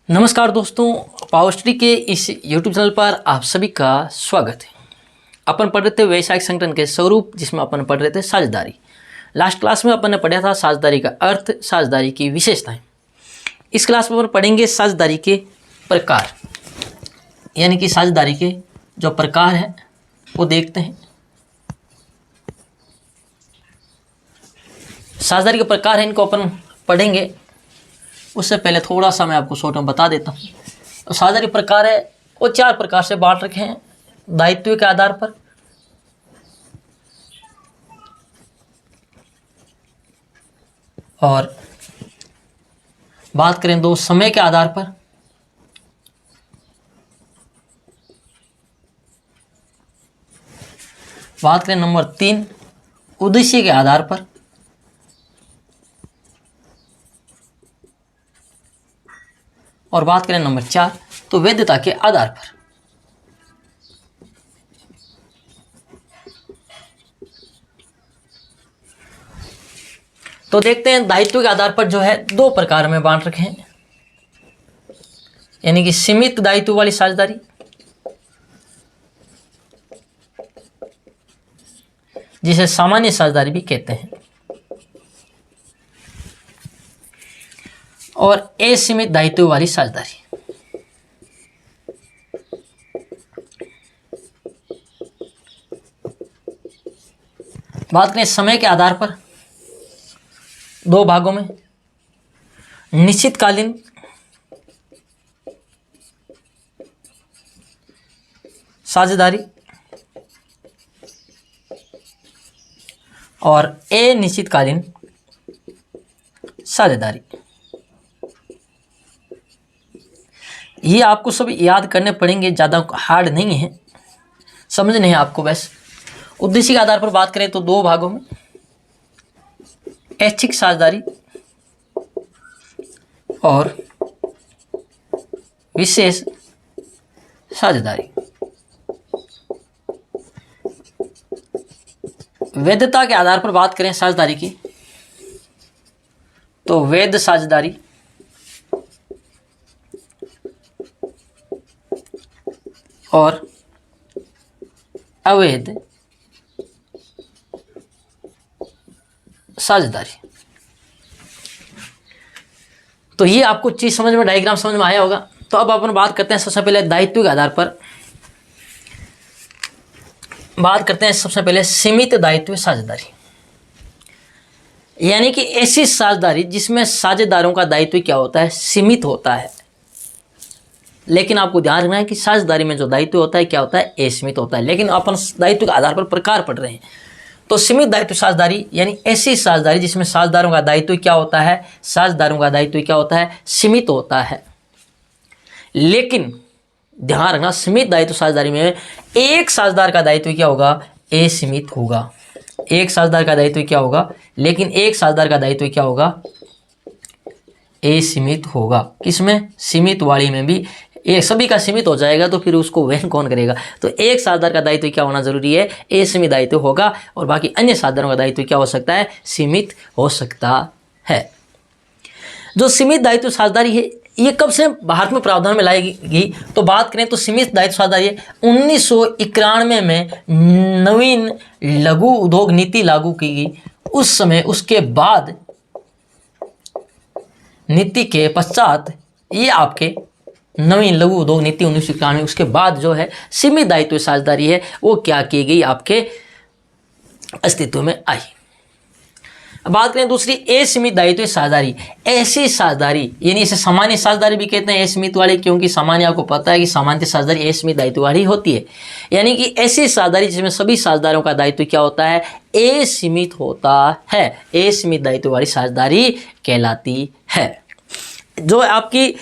नमस्कार दोस्तों, power study के इस YouTube चैनल पर आप सभी का स्वागत है। अपन पढ़ रहे थे वैश्विक संगठन के स्वरूप, जिसमें अपन पढ़ रहे थे साझेदारी। लास्ट क्लास में अपन ने पढ़ा था साझेदारी का अर्थ, साझेदारी की विशेषताएं। इस क्लास में अपन पढ़ेंगे साझेदारी के प्रकार, यानी कि साझेदारी के जो प्रकार हैं वो देखते हैं। साझेदारी के प्रकार हैं, इनको अपन पढ़ेंगे। उससे पहले थोड़ा सा मैं आपको शॉर्ट में बता देता हूँ। तो साझेदारी प्रकार है वो 4 प्रकार से बांट रखे हैं दायित्व के आधार पर, और बात करें 2 समय के आधार पर, बात करें नंबर 3 उद्देश्य के आधार पर, और बात करें नंबर 4 तो वैधता के आधार पर। तो देखते हैं दायित्व के आधार पर जो है 2 प्रकार में बांट रखे हैं, यानी कि सीमित दायित्व वाली साझेदारी, जिसे सामान्य साझेदारी भी कहते हैं, और असीमित दायित्व वाली साझेदारी। बात करें समय के आधार पर 2 भागों में, निश्चितकालीन साझेदारी और अनिश्चितकालीन साझेदारी। ये आपको सब याद करने पड़ेंगे, ज़्यादा हार्ड नहीं है, समझने हैं आपको। बस उद्देश्य के आधार पर बात करें तो 2 भागों में, ऐच्छिक साझेदारी और विशेष साझेदारी। वैधता के आधार पर बात करें साझेदारी की तो वैध साझेदारी और अवैध साझेदारी। तो ये आपको चीज समझ में, डायग्राम समझ में आया होगा। तो अब अपन बात करते हैं सबसे पहले दायित्व के आधार पर, बात करते हैं सबसे पहले सीमित दायित्व साझेदारी, यानी कि ऐसी साझेदारी जिसमें साझेदारों का दायित्व क्या होता है, सीमित होता है। लेकिन आपको ध्यान रखना है कि साझेदारी में जो दायित्व होता है क्या होता है, असीमित होता है। लेकिन अपन दायित्व के आधार पर प्रकार पढ़ रहे हैं। तो सीमित दायित्व साझेदारी यानी ऐसी साझेदारी जिसमें साझेदारों का दायित्व क्या होता है, साझेदारों का दायित्व क्या होता है, सीमित होता है। लेकिन ध्यान रखना, सीमित दायित्व साझेदारी में एक साझेदार का दायित्व क्या होगा, असीमित होगा। एक साझेदार का दायित्व क्या होगा, लेकिन एक साझेदार का दायित्व क्या होगा, असीमित होगा। किसमें, सीमित वाली में भी एक सभी का सीमित हो जाएगा तो फिर उसको वहन कौन करेगा। तो एक साझेदार का दायित्व क्या होना जरूरी है, असीमित दायित्व होगा, और बाकी अन्य साझेदारों का दायित्व क्या हो सकता है, सीमित हो सकता है। जो सीमित दायित्व साझेदारी है ये कब से भारत में प्रावधान में लाई गई, तो बात करें तो सीमित दायित्व साझेदारी 1991 में नवीन लघु उद्योग नीति लागू की गई। उस समय, उसके बाद नीति के पश्चात ये आपके नवीन लघु उद्योग नीति 1991, उसके बाद जो है सीमित दायित्व साझेदारी है वो क्या की गई, आपके अस्तित्व में आई। अब बात करें दूसरी असीमित दायित्व साझेदारी। ऐसी साझेदारी यानी इसे सामान्य साझेदारी भी कहते हैं, असीमित वाली, क्योंकि सामान्य आपको पता है कि सामान्य साझेदारी असीमित दायित्व वाली होती है। यानी कि ऐसी साझेदारी जिसमें सभी साझेदारों का दायित्व क्या होता है, असीमित होता है, असीमित दायित्व वाली साझेदारी कहलाती है। जो आपकी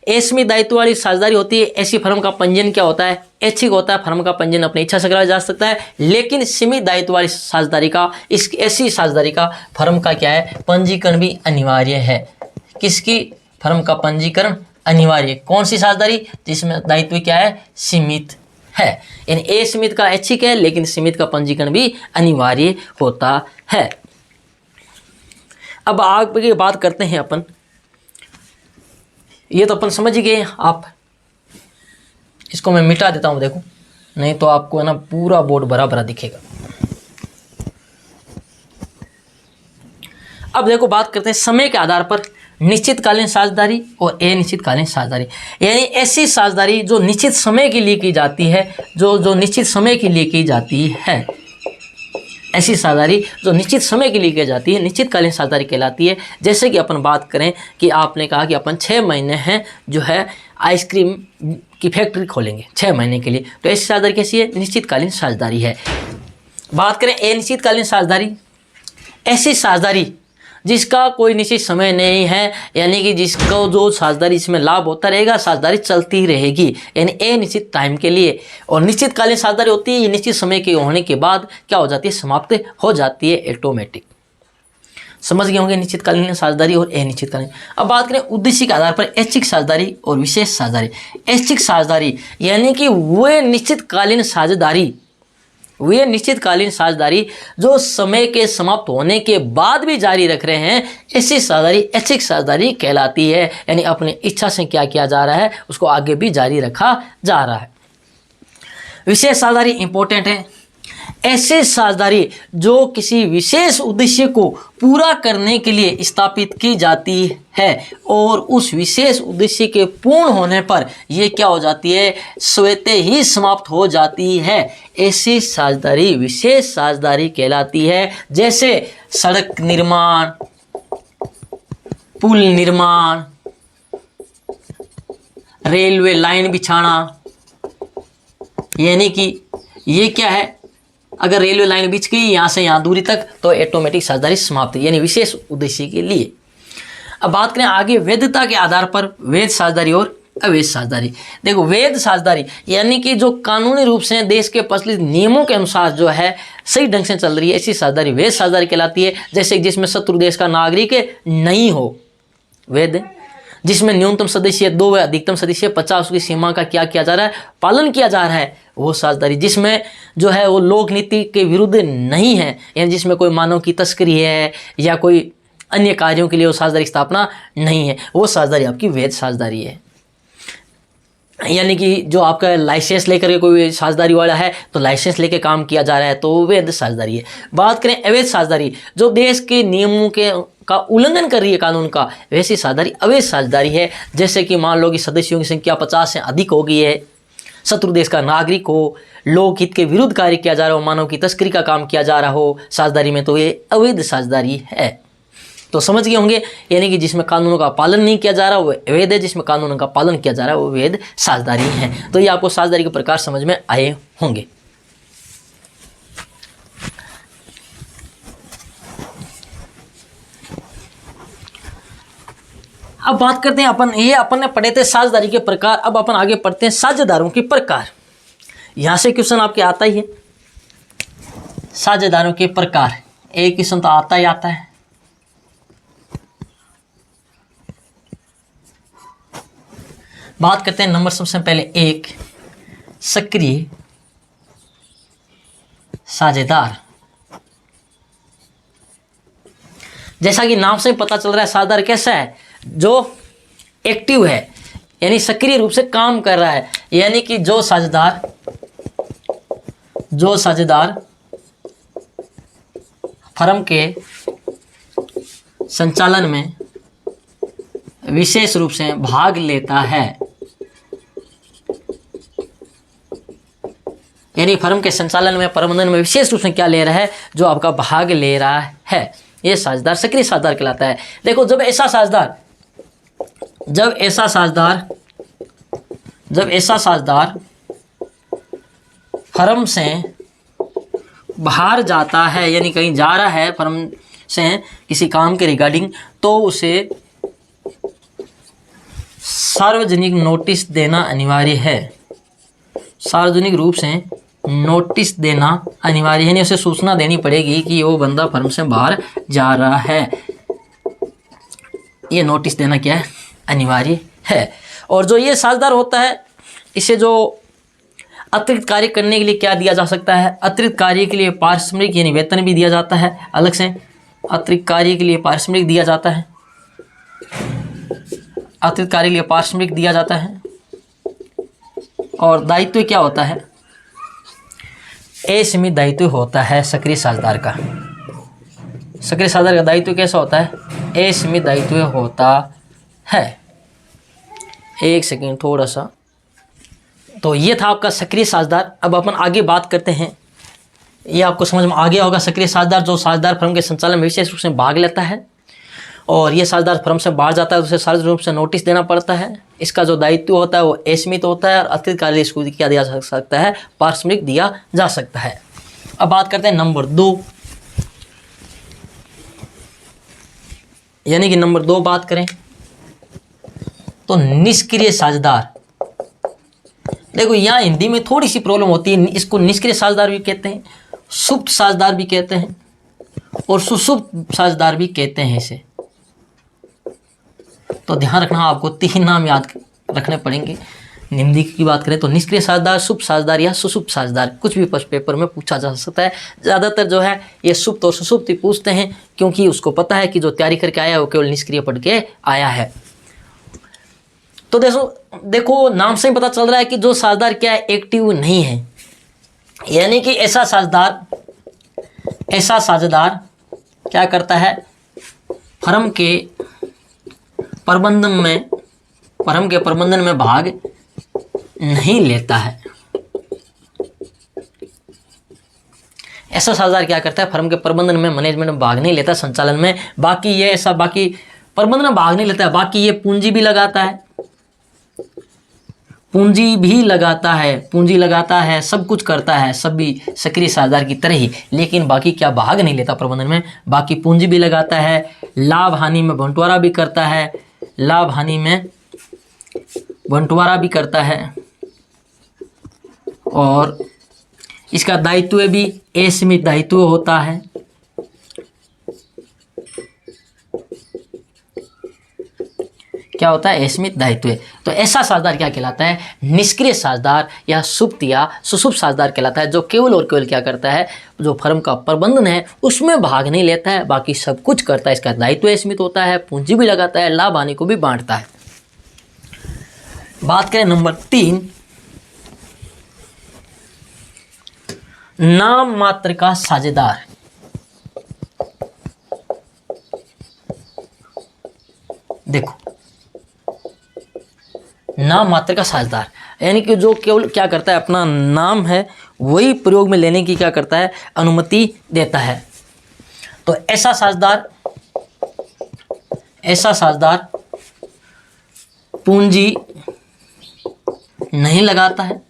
असीमित दायित्व वाली साझेदारी होती है, ऐसी फर्म का पंजीयन क्या होता है, ऐच्छिक होता है। फर्म का पंजीयन अपनी इच्छा से कराया जा सकता है। लेकिन सीमित दायित्व वाली साझेदारी का, इस ऐसी साझेदारी का फर्म का क्या है, पंजीकरण भी अनिवार्य है। किसकी, फर्म का पंजीकरण अनिवार्य। कौन सी साझेदारी, जिसमें दायित्व क्या है, सीमित है। यानी असीमित का ऐच्छिक है, लेकिन सीमित का पंजीकरण भी अनिवार्य होता है। अब आगे बात करते हैं अपन ये तो अपन समझ ही गए। आप इसको मैं मिटा देता हूँ, देखो, नहीं तो आपको है ना पूरा बोर्ड भरा भरा दिखेगा। अब देखो बात करते हैं समय के आधार पर निश्चितकालीन साझेदारी और अनिश्चितकालीन साझेदारी। यानी ऐसी साझेदारी जो निश्चित समय के लिए की जाती है, जो निश्चित समय के लिए की जाती है, ऐसी साझेदारी जो निश्चित समय के लिए की जाती है निश्चितकालीन साझेदारी कहलाती है। जैसे कि अपन बात करें कि आपने कहा कि अपन 6 महीने हैं जो है आइसक्रीम की फैक्ट्री खोलेंगे 6 महीने के लिए, तो ऐसी साझेदारी कैसी है? निश्चितकालीन साझेदारी है। बात करें अनिश्चितकालीन साझेदारी, ऐसी साझेदारी जिसका कोई निश्चित समय नहीं है, यानी कि जिसको जो साझेदारी इसमें लाभ होता रहेगा, साझेदारी चलती ही रहेगी, यानी अनिश्चित टाइम के लिए। और निश्चितकालीन साझेदारी होती है ये निश्चित समय के होने के बाद क्या हो जाती है? समाप्त हो जाती है ऑटोमेटिक। समझ गए होंगे निश्चितकालीन साझेदारी और अनिश्चितकालीन। अब बात करें उद्देश्य के आधार पर ऐच्छिक साझेदारी और विशेष साझेदारी। ऐच्छिक साझेदारी यानी कि वह निश्चितकालीन साझेदारी जो समय के समाप्त होने के बाद भी जारी रख रहे हैं, ऐसी साझेदारी ऐच्छिक साझेदारी कहलाती है। यानी अपनी इच्छा से क्या किया जा रहा है उसको आगे भी जारी रखा जा रहा है। विशेष साझेदारी इंपॉर्टेंट है। ऐसी साझेदारी जो किसी विशेष उद्देश्य को पूरा करने के लिए स्थापित की जाती है और उस विशेष उद्देश्य के पूर्ण होने पर यह क्या हो जाती है? स्वतः ही समाप्त हो जाती है। ऐसी साझेदारी विशेष साझेदारी कहलाती है। जैसे सड़क निर्माण, पुल निर्माण, रेलवे लाइन बिछाना, यानी कि ये क्या है? अगर रेलवे लाइन बिछ गई यहाँ से यहाँ दूरी तक तो ऑटोमेटिक साझेदारी समाप्त है, यानी विशेष उद्देश्य के लिए। अब बात करें आगे वैधता के आधार पर वैध साझेदारी और अवैध साझेदारी। देखो वैध साझेदारी यानी कि जो कानूनी रूप से देश के प्रचलित नियमों के अनुसार जो है सही ढंग से चल रही है, ऐसी साझेदारी वैध साझेदारी कहलाती है। जैसे जिसमें शत्रु देश का नागरिक नहीं हो, वैध। जिसमें न्यूनतम सदस्य 2 व अधिकतम सदस्य 50 की सीमा का क्या किया जा रहा है? पालन किया जा रहा है, वो साझेदारी। जिसमें जो है वो लोक नीति के विरुद्ध नहीं है, यानी जिसमें कोई मानव की तस्करी है या कोई अन्य कार्यों के लिए वो साझेदारी की स्थापना नहीं है, वो साझेदारी आपकी वैध साझेदारी है। यानी कि जो आपका लाइसेंस लेकर के कोई साझेदारी वाला है तो लाइसेंस लेके काम किया जा रहा है तो वो वैध साझेदारी है। बात करें अवैध साझेदारी, जो देश के नियमों का उल्लंघन कर रही है कानून का, वैसी साझेदारी अवैध साझेदारी है। जैसे कि मान लो कि सदस्यों की संख्या 50 से अधिक हो गई है, शत्रु देश का नागरिक हो, लोकहित के विरुद्ध कार्य किया जा रहा हो, मानव की तस्करी का काम किया जा रहा हो साझेदारी में, तो ये अवैध साझेदारी है। तो समझ गए होंगे, यानी कि जिसमें कानूनों का पालन नहीं किया जा रहा वो अवैध है, जिसमें कानूनों का पालन किया जा रहा है वो वैध साझेदारी है। तो ये आपको साझेदारी के प्रकार समझ में आए होंगे। अब बात करते हैं अपन ने पढ़े थे साझेदारी के प्रकार। अब अपन आगे पढ़ते हैं साझेदारों के प्रकार। यहां से क्वेश्चन आपके आता ही है, साझेदारों के प्रकार। एक क्वेश्चन तो आता ही आता है। बात करते हैं नंबर सबसे पहले एक, सक्रिय साझेदार। जैसा कि नाम से पता चल रहा है साझेदार कैसा है? जो एक्टिव है, यानी सक्रिय रूप से काम कर रहा है। यानी कि जो साझेदार फर्म के संचालन में विशेष रूप से भाग लेता है, यानी फर्म के संचालन में प्रबंधन में विशेष रूप से क्या ले रहा है? जो आपका भाग ले रहा है, ये साझेदार सक्रिय साझेदार कहलाता है। देखो जब ऐसा साझेदार फर्म से बाहर जाता है, यानी कहीं जा रहा है फर्म से किसी काम के रिगार्डिंग, तो उसे सार्वजनिक नोटिस देना अनिवार्य है। सार्वजनिक रूप से नोटिस देना अनिवार्य है, यानी उसे सूचना देनी पड़ेगी कि वो बंदा फर्म से बाहर जा रहा है। ये नोटिस देना क्या है? अनिवार्य है। और जो ये साझेदार होता है, इसे जो अतिरिक्त कार्य करने के लिए क्या दिया जा सकता है? अतिरिक्त कार्य के लिए पारिश्रमिक यानी वेतन भी दिया जाता है, अलग से अतिरिक्त कार्य के लिए पारिश्रमिक दिया जाता है। अतिरिक्त कार्य के लिए पारिश्रमिक दिया जाता है। और दायित्व क्या होता है? असीमित दायित्व होता है सक्रिय साझेदार का। सक्रिय साझेदार का दायित्व कैसा होता है? असीमित दायित्व होता है। एक सेकेंड थोड़ा सा। तो ये था आपका सक्रिय साझेदार। अब अपन आगे बात करते हैं। ये आपको समझ में आ गया होगा। सक्रिय साझेदार जो साझेदार फर्म के संचालन में विशेष रूप से भाग लेता है और ये साझेदार फर्म से बाहर जाता है तो उसे सार्वजनिक रूप से नोटिस देना पड़ता है। इसका जो दायित्व होता है वो असीमित होता है और अतिरिक्त कार्य इसको क्या दिया जा सकता है? पारिश्रमिक दिया जा सकता है। अब बात करते हैं नंबर 2, यानी कि नंबर 2 बात करें तो निष्क्रिय साझेदार। देखो यहाँ हिंदी में थोड़ी सी प्रॉब्लम होती है। इसको निष्क्रिय साझेदार भी कहते हैं, सुप्त साझेदार भी कहते हैं और सुषुप्त साझेदार भी कहते हैं इसे। तो ध्यान रखना, आपको 3 नाम याद रखने पड़ेंगे। हिंदी की बात करें तो निष्क्रिय साझेदार, सुप्त साझेदार या सुषुप्त साझेदार, कुछ भी प्रश्न पेपर में पूछा जा सकता है। ज़्यादातर जो है ये सुप्त और सुषुप्त ही पूछते हैं, क्योंकि उसको पता है कि जो तैयारी करके आया है वो केवल निष्क्रिय पढ़ के आया है। तो देखो नाम से ही पता चल रहा है कि जो साझेदार क्या है? एक्टिव नहीं है। यानी कि ऐसा साझेदार क्या करता है? फर्म के प्रबंधन में भाग नहीं लेता है। ऐसा साझेदार क्या करता है? फर्म के प्रबंधन में, मैनेजमेंट में भाग नहीं लेता, संचालन में। बाकी प्रबंधन में भाग नहीं लेता है, बाकी ये पूंजी भी लगाता है, सब कुछ करता है, सभी सक्रिय साझेदार की तरह ही। लेकिन बाकी क्या भाग नहीं लेता प्रबंधन में? बाकी पूंजी भी लगाता है, लाभ हानि में बंटवारा भी करता है, और इसका दायित्व भी असीमित दायित्व होता है। क्या होता है? असीमित दायित्व। तो ऐसा साझेदार क्या कहलाता है? निष्क्रिय साझेदार या सुप्त या सुषुप्त साझेदार कहलाता है, जो केवल और केवल क्या करता है? जो फर्म का प्रबंधन है उसमें भाग नहीं लेता है, बाकी सब कुछ करता है। इसका दायित्व असीमित होता है, पूंजी भी लगाता है, लाभ हानि को भी बांटता है। बात करें नंबर 3, नाम मात्र का साझेदार। देखो नाम मात्र का साझेदार यानी कि जो केवल क्या करता है? अपना नाम है वही प्रयोग में लेने की क्या करता है? अनुमति देता है। तो ऐसा साझेदार पूंजी नहीं लगाता है।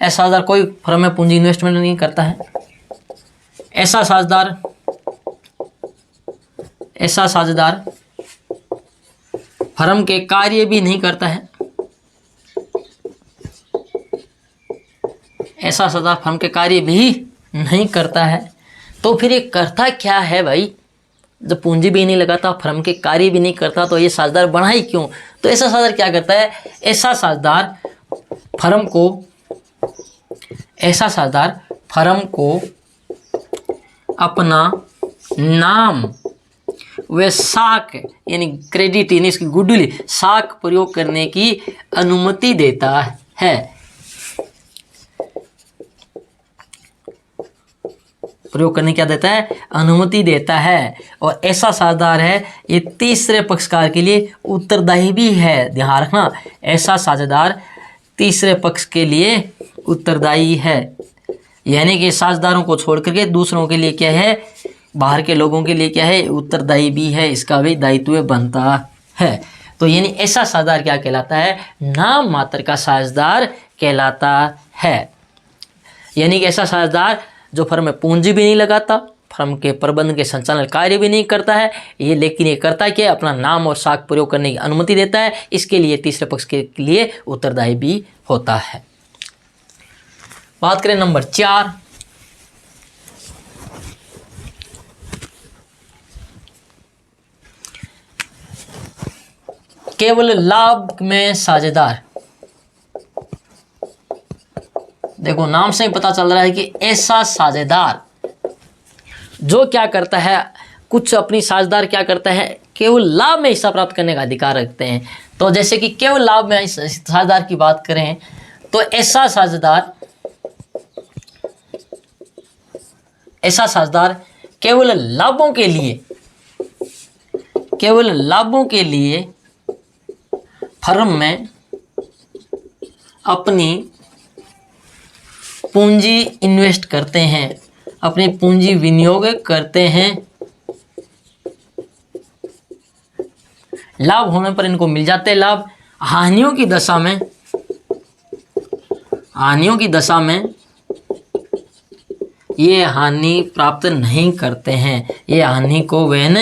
ऐसा साझेदार कोई फर्म में पूंजी इन्वेस्टमेंट नहीं करता है। ऐसा साझेदार फर्म के कार्य भी नहीं करता है। ऐसा साझेदार फर्म के कार्य भी नहीं करता है। तो फिर ये करता क्या है भाई? जब पूंजी भी नहीं लगाता, फर्म के कार्य भी नहीं करता, तो ये साझेदार बना ही क्यों? तो ऐसा साझेदार क्या करता है? ऐसा साझेदार फर्म को अपना नाम वे साख यानी क्रेडिट यानी इसकी गुडविल साख प्रयोग करने की अनुमति देता है। प्रयोग करने क्या देता है? अनुमति देता है। और ऐसा साझेदार है ये तीसरे पक्षकार के लिए उत्तरदायी भी है। ध्यान रखना, ऐसा साझेदार तीसरे पक्ष के लिए उत्तरदायी है। यानी कि साझेदारों को छोड़ करके दूसरों के लिए क्या है? बाहर के लोगों के लिए क्या है? उत्तरदायी भी है, इसका भी दायित्व बनता है। तो यानी ऐसा साझेदार क्या कहलाता है? नाम मात्र का साझेदार कहलाता है। यानी कि ऐसा साझेदार जो फर्म में पूंजी भी नहीं लगाता, फर्म के प्रबंधन के संचालन कार्य भी नहीं करता है, लेकिन ये करता है कि अपना नाम और साख प्रयोग करने की अनुमति देता है। इसके लिए तीसरे पक्ष के लिए उत्तरदायी भी होता है। बात करें नंबर 4, केवल लाभ में साझेदार। देखो नाम से ही पता चल रहा है कि ऐसा साझेदार जो क्या करता है? कुछ अपनी साझेदार क्या करता है? केवल लाभ में हिस्सा प्राप्त करने का अधिकार रखते हैं। तो जैसे कि केवल लाभ में साझेदार की बात करें तो ऐसा साझेदार केवल लाभों के लिए फर्म में अपनी पूंजी इन्वेस्ट करते हैं, अपनी पूंजी विनियोग करते हैं। लाभ होने पर इनको मिल जाते हैं लाभ, हानियों की दशा में ये हानि प्राप्त नहीं करते हैं, ये हानि को वहन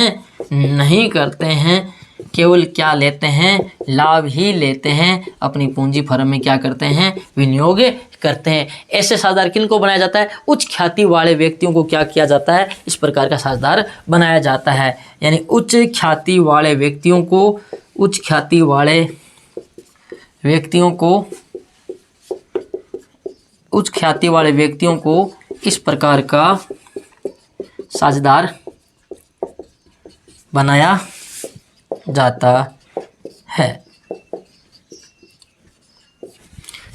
नहीं करते हैं, केवल क्या लेते हैं, लाभ ही लेते हैं, अपनी पूंजी फर्म में क्या करते हैं, विनियोग करते हैं। ऐसे साझेदार किनको बनाया जाता है, उच्च ख्याति वाले व्यक्तियों को क्या किया जाता है, इस प्रकार का साझेदार बनाया जाता है। यानी उच्च ख्याति वाले व्यक्तियों को इस प्रकार का साझेदार बनाया जाता है।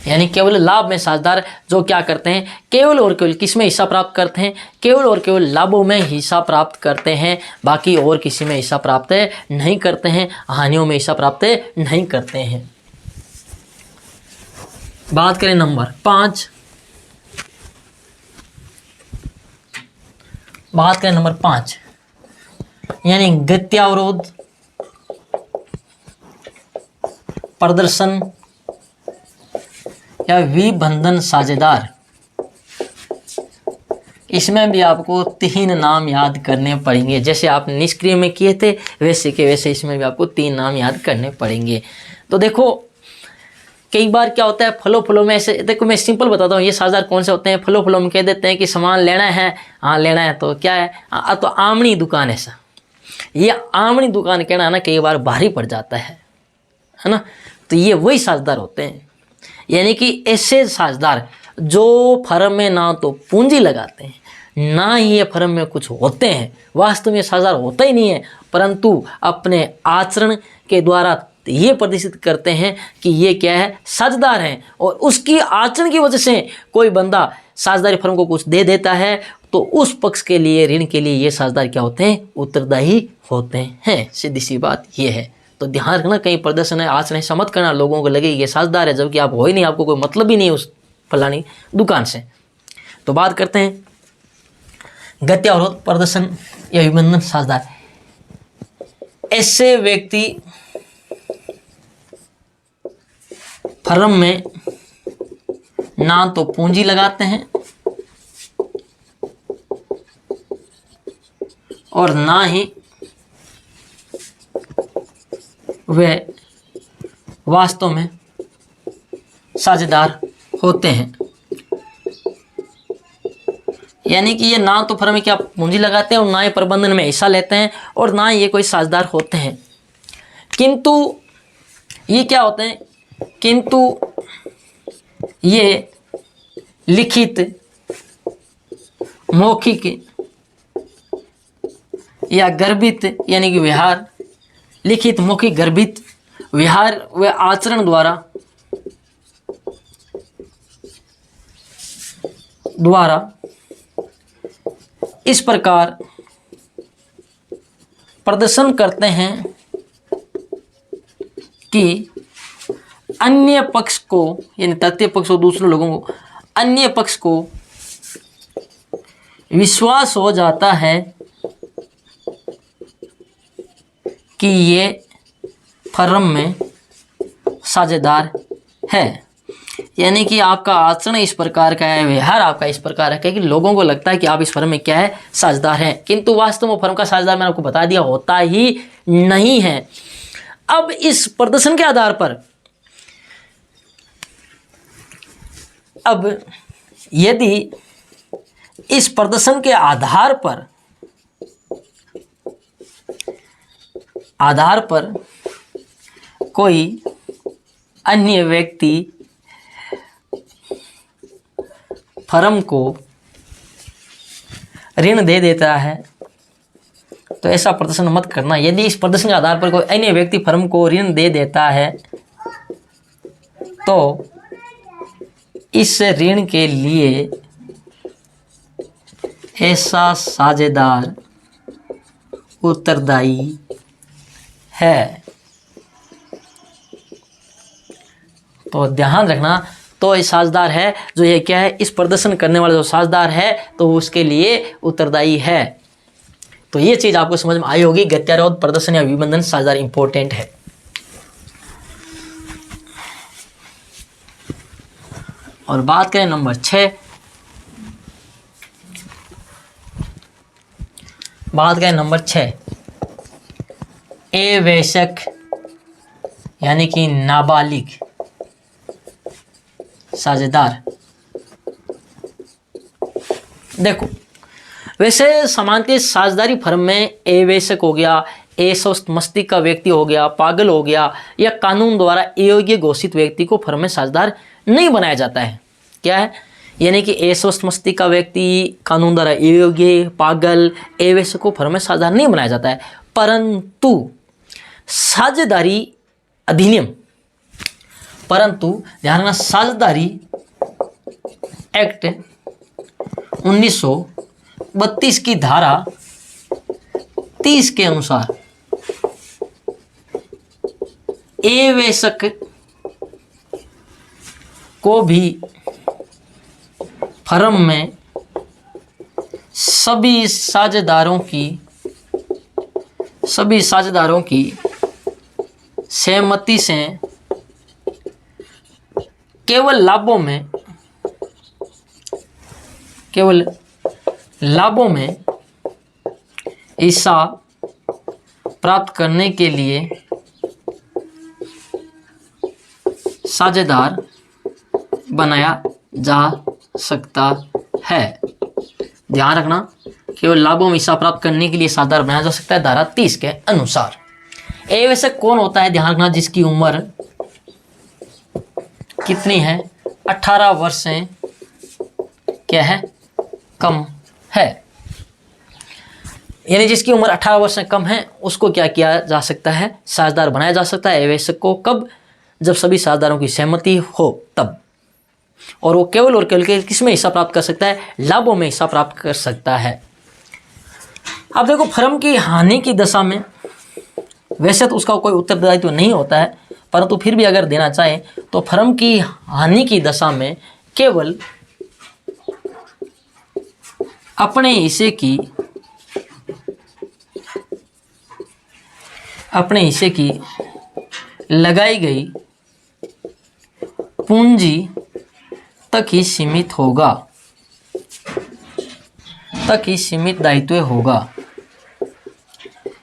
यानी केवल लाभ में साझेदार जो क्या करते हैं, केवल और केवल किस में हिस्सा प्राप्त करते हैं, केवल और केवल लाभों में हिस्सा प्राप्त करते हैं, बाकी और किसी में हिस्सा प्राप्त नहीं करते हैं, हानियों में हिस्सा प्राप्त नहीं करते हैं। बात करें नंबर 5, यानी गत्यावरोध, प्रदर्शन या विबंधन साझेदार। इसमें भी आपको 3 नाम याद करने पड़ेंगे। जैसे आप निष्क्रिय में किए थे वैसे के वैसे इसमें भी आपको 3 नाम याद करने पड़ेंगे। तो देखो कई बार क्या होता है, फलों में ऐसे, देखो मैं सिंपल बताता हूँ ये साझेदार कौन से होते हैं। फलों में कह देते हैं कि सामान लेना है, हाँ लेना है, तो क्या है, तो आमनी दुकान, ऐसा ये आमनी दुकान कहना ना कई बार भारी पड़ जाता है ना। तो ये वही साझेदार होते हैं। यानी कि ऐसे साझेदार जो फर्म में ना तो पूंजी लगाते हैं, ना ही ये फर्म में कुछ होते हैं, वास्तव में साझेदार होता ही नहीं है, परंतु अपने आचरण के द्वारा ये प्रदर्शित करते हैं कि ये क्या है, साझेदार हैं। और उसकी आचरण की वजह से कोई बंदा साझेदारी फर्म को कुछ दे देता है तो उस पक्ष के लिए, ऋण के लिए ये साझेदार क्या होते हैं, उत्तरदायी होते हैं। सीधी सी बात ये है। तो ध्यान रखना, कहीं प्रदर्शन है, आचरण है, समझ करना, लोगों को लगे ये साझेदार है जबकि आप हो ही नहीं, आपको कोई मतलब ही नहीं उस फलानी दुकान से। तो बात करते हैं गत्यावरोध, प्रदर्शन या विबंधन साझेदार। ऐसे व्यक्ति फर्म में ना तो पूंजी लगाते हैं और ना ही वे वास्तव में साझेदार होते हैं। यानी कि ये ना तो फर्म में क्या पूंजी लगाते हैं और ना ही प्रबंधन में हिस्सा लेते हैं और ना ही ये कोई साझेदार होते हैं। किंतु ये क्या होते हैं, किंतु ये लिखित, मौखिक या गर्भित, यानी कि व्यवहार, लिखित, मौखिक, गर्भित व्यवहार व आचरण द्वारा इस प्रकार प्रदर्शन करते हैं कि अन्य पक्ष को, यानी तृतीय पक्ष को, दूसरे लोगों को, अन्य पक्ष को विश्वास हो जाता है कि ये फर्म में साझेदार है। यानी कि आपका आचरण इस प्रकार का है, व्यवहार आपका इस प्रकार है कि लोगों को लगता है कि आप इस फर्म में क्या है, साझेदार हैं, किंतु वास्तव में फर्म का साझेदार मैंने आपको बता दिया होता ही नहीं है। अब इस प्रदर्शन के आधार पर, अब यदि इस प्रदर्शन के आधार पर कोई अन्य व्यक्ति फर्म को ऋण दे देता है तो ऐसा प्रदर्शन मत करना। यदि इस प्रदर्शन के आधार पर कोई अन्य व्यक्ति फर्म को ऋण दे देता है तो इस ऋण के लिए ऐसा साझेदार उत्तरदायी है। तो ध्यान रखना, तो ये साझेदार है जो ये क्या है, इस प्रदर्शन करने वाला जो साझेदार है तो उसके लिए उत्तरदायी है। तो ये चीज आपको समझ में आई होगी। गत्यारोध, प्रदर्शन या विबंधन साझेदार इंपॉर्टेंट है। और बात करें नंबर 6, अवयस्क यानी कि नाबालिग साझेदार। देखो, वैसे सामान्यतः साझेदारी फर्म में अवयस्क हो गया, अस्वस्थ मस्तिष्क का व्यक्ति हो गया, पागल हो गया, या कानून द्वारा अयोग्य घोषित व्यक्ति को फर्म में साझेदार नहीं बनाया जाता है। क्या है, यानी कि अस्वस्थ मस्तिष्क का व्यक्ति, कानून द्वारा अयोग्य, पागल, अवयस्क को फर्म में साझेदार नहीं बनाया जाता है। परंतु साझेदारी अधिनियम, ध्यान रखना, साझेदारी एक्ट 1932 की धारा 30 के अनुसार अवयस्क को भी फर्म में सभी साझेदारों की सहमति से केवल लाभों में हिस्सा प्राप्त करने के लिए साझेदार बनाया जा सकता है। ध्यान रखना, केवल लाभों में हिस्सा प्राप्त करने के लिए साझेदार बनाया जा सकता है, धारा 30 के अनुसार। अवयस्क कौन होता है? ध्यान रखना, जिसकी उम्र कितनी है? 18 वर्ष से क्या है, कम है। यानी जिसकी उम्र 18 वर्ष से कम है उसको क्या किया जा सकता है, साझेदार बनाया जा सकता है। अवयस्क को कब? जब सभी साझेदारों की सहमति हो तब। और वो केवल और केवल किस में हिस्सा प्राप्त कर सकता है? लाभों में हिस्सा प्राप्त कर सकता है। अब देखो, फर्म की हानि की दशा में वैसे तो उसका कोई उत्तरदायित्व तो नहीं होता है, परंतु फिर भी अगर देना चाहे तो फर्म की हानि की दशा में केवल अपने हिस्से की लगाई गई पूंजी तक ही सीमित दायित्व होगा।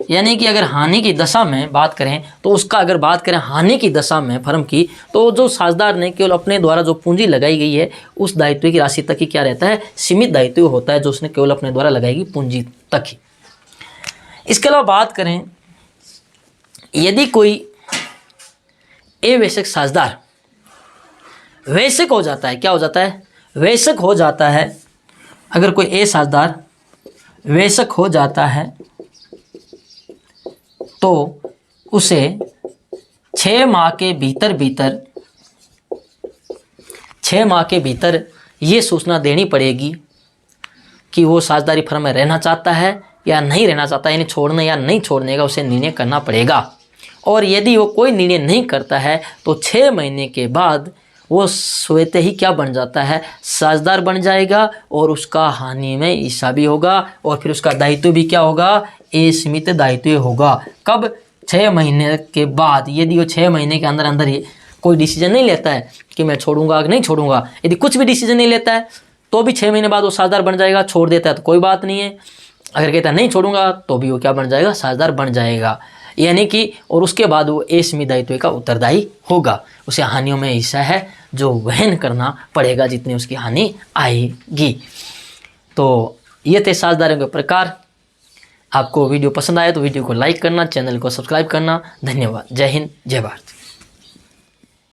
यानी कि अगर हानि की दशा में बात करें तो उसका, अगर बात करें हानि की दशा में फर्म की, तो जो साझेदार ने केवल अपने द्वारा जो पूंजी लगाई गई है उस दायित्व की राशि तक ही क्या रहता है, सीमित दायित्व होता है, जो उसने केवल अपने द्वारा लगाई गई पूंजी तक ही। इसके अलावा बात करें, यदि कोई अवयस्क साझेदार वयस्क हो जाता है, क्या हो जाता है? वयस्क हो जाता है। अगर कोई साझेदार वयस्क हो जाता है तो उसे 6 माह के भीतर ये सूचना देनी पड़ेगी कि वो साझेदारी फर्म में रहना चाहता है या नहीं रहना चाहता, यानी छोड़ने या नहीं छोड़ने का उसे निर्णय करना पड़ेगा। और यदि वो कोई निर्णय नहीं करता है तो 6 महीने के बाद वो स्वतः ही क्या बन जाता है, साझेदार बन जाएगा, और उसका हानि में हिस्सा भी होगा, और फिर उसका दायित्व भी क्या होगा, असीमित दायित्व होगा। कब? 6 महीने के बाद। यदि वो 6 महीने के अंदर अंदर ही कोई डिसीजन नहीं लेता है कि मैं छोड़ूंगा कि नहीं छोड़ूंगा, यदि कुछ भी डिसीजन नहीं लेता है तो भी 6 महीने बाद वो साझेदार बन जाएगा। छोड़ देता है तो कोई बात नहीं है, अगर कहता है नहीं छोड़ूंगा तो भी वो क्या बन जाएगा, साझेदार बन जाएगा। यानी कि, और उसके बाद वो असीमित दायित्व का उत्तरदायी होगा। उसे हानियों में हिस्सा है जो वहन करना पड़ेगा जितनी उसकी हानि आएगी। तो ये थे साझेदारों के प्रकार। आपको वीडियो पसंद आया तो वीडियो को लाइक करना, चैनल को सब्सक्राइब करना। धन्यवाद। जय हिंद, जय भारत।